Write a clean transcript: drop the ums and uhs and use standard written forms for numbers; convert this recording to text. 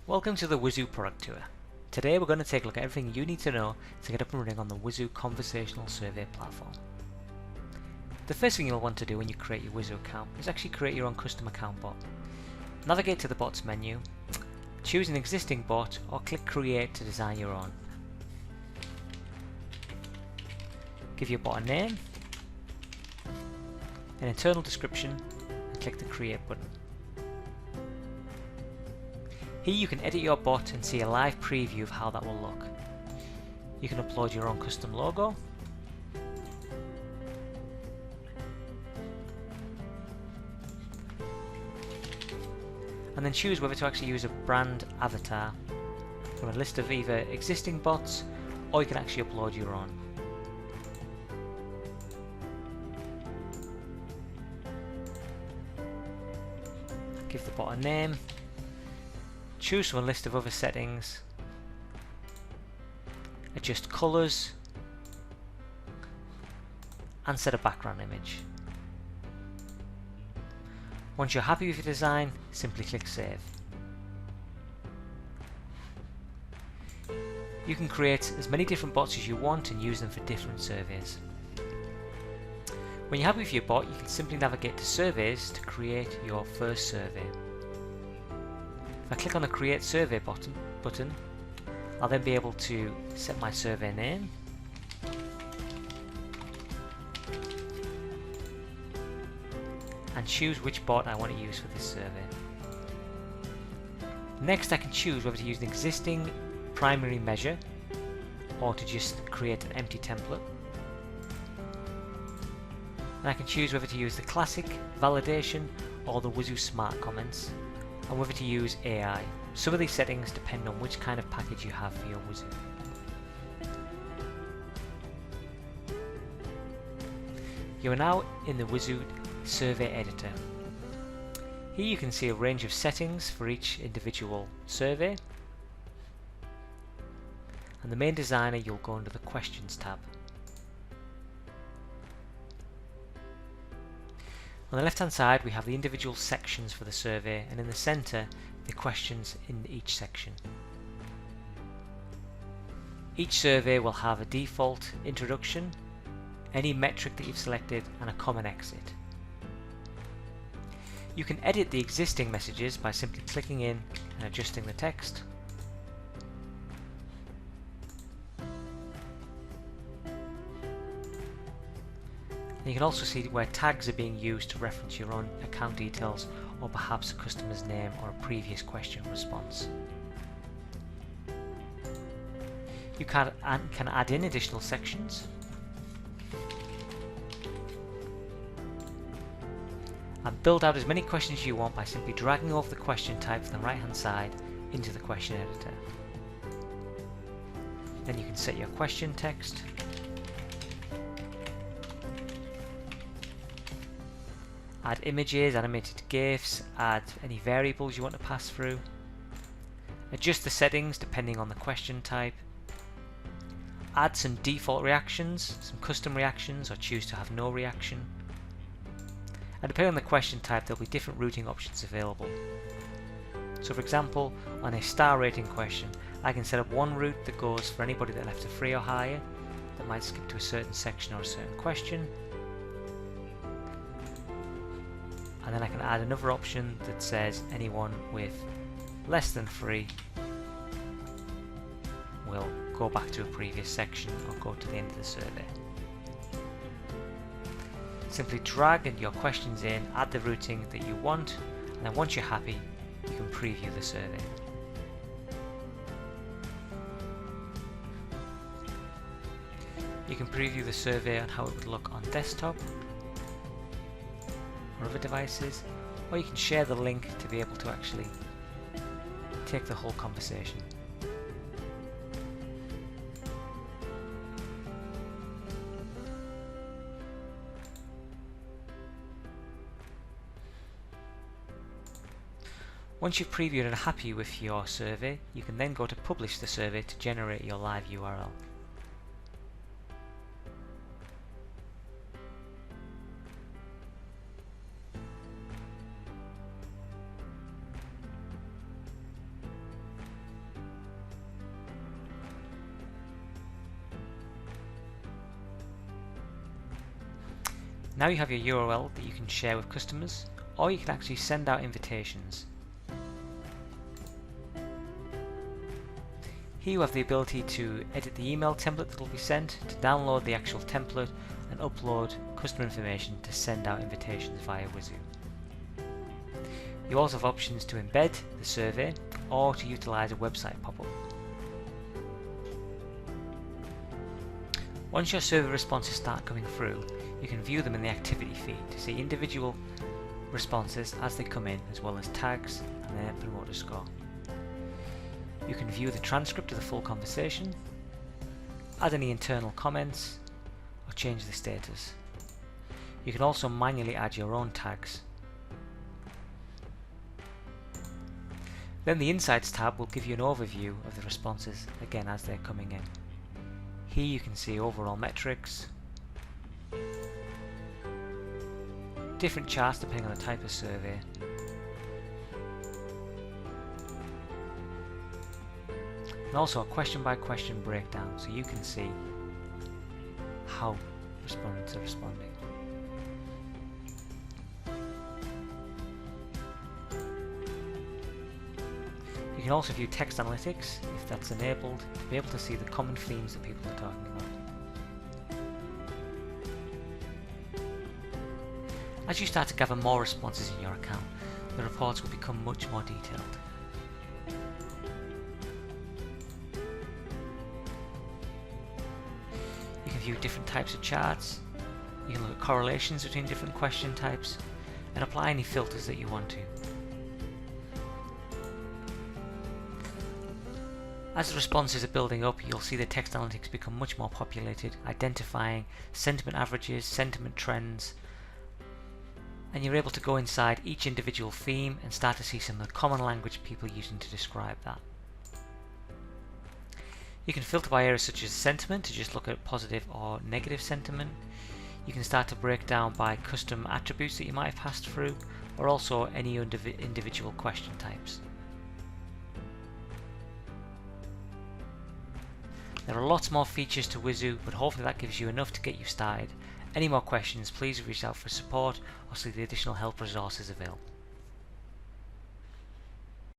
Welcome to the Wizu product tour. Today we're going to take a look at everything you need to know to get up and running on the Wizu conversational survey platform. The first thing you'll want to do when you create your Wizu account is actually create your own custom account bot. Navigate to the bots menu, choose an existing bot or click create to design your own. Give your bot a name, an internal description and click the create button. Here you can edit your bot and see a live preview of how that will look. You can upload your own custom logo, and then choose whether to actually use a brand avatar from a list of either existing bots, or you can actually upload your own. Give the bot a name, choose from a list of other settings, adjust colours and set a background image. Once you're happy with your design, simply click save. You can create as many different bots as you want and use them for different surveys. When you're happy with your bot, you can simply navigate to surveys to create your first survey. If I click on the create survey button, I'll then be able to set my survey name, and choose which bot I want to use for this survey. Next I can choose whether to use an existing primary measure or to just create an empty template. And I can choose whether to use the classic, validation or the Wizu smart comments, and whether to use AI. Some of these settings depend on which kind of package you have for your Wizu. You are now in the Wizu survey editor. Here you can see a range of settings for each individual survey, and the main designer you'll go under the questions tab. On the left hand side we have the individual sections for the survey, and in the centre the questions in each section. Each survey will have a default introduction, any metric that you've selected and a common exit. You can edit the existing messages by simply clicking in and adjusting the text. You can also see where tags are being used to reference your own account details or perhaps a customer's name or a previous question response. You can add in additional sections, and build out as many questions as you want by simply dragging over the question type from the right hand side into the question editor. Then you can set your question text, add images, animated GIFs, add any variables you want to pass through, adjust the settings depending on the question type, add some default reactions, some custom reactions, or choose to have no reaction. And depending on the question type, there'll be different routing options available. So for example, on a star rating question, I can set up one route that goes for anybody that left a 3 or higher, that might skip to a certain section or a certain question. And then I can add another option that says anyone with less than 3 will go back to a previous section or go to the end of the survey. Simply drag your questions in, add the routing that you want, and then once you're happy, you can preview the survey. You can preview the survey on how it would look on desktop or other devices, or you can share the link to be able to actually take the whole conversation. Once you've previewed and are happy with your survey, you can then go to publish the survey to generate your live URL. Now you have your URL that you can share with customers, or you can actually send out invitations. Here you have the ability to edit the email template that will be sent, to download the actual template and upload customer information to send out invitations via Wizu. You also have options to embed the survey or to utilise a website pop-up. Once your survey responses start coming through, you can view them in the activity feed to see individual responses as they come in, as well as tags and their promoter score. You can view the transcript of the full conversation, add any internal comments, or change the status. You can also manually add your own tags. Then the Insights tab will give you an overview of the responses, again as they're coming in. Here you can see overall metrics, different charts depending on the type of survey, and also a question by question breakdown so you can see how respondents are responding. You can also view text analytics if that's enabled to be able to see the common themes that people are talking about. As you start to gather more responses in your account, the reports will become much more detailed. You can view different types of charts, you can look at correlations between different question types, and apply any filters that you want to. As the responses are building up, you'll see the text analytics become much more populated, identifying sentiment averages, sentiment trends, and you're able to go inside each individual theme and start to see some of the common language people are using to describe that. You can filter by areas such as sentiment to just look at positive or negative sentiment. You can start to break down by custom attributes that you might have passed through, or also any individual question types. There are lots more features to Wizu, but hopefully that gives you enough to get you started. Any more questions, please reach out for support or see the additional help resources available.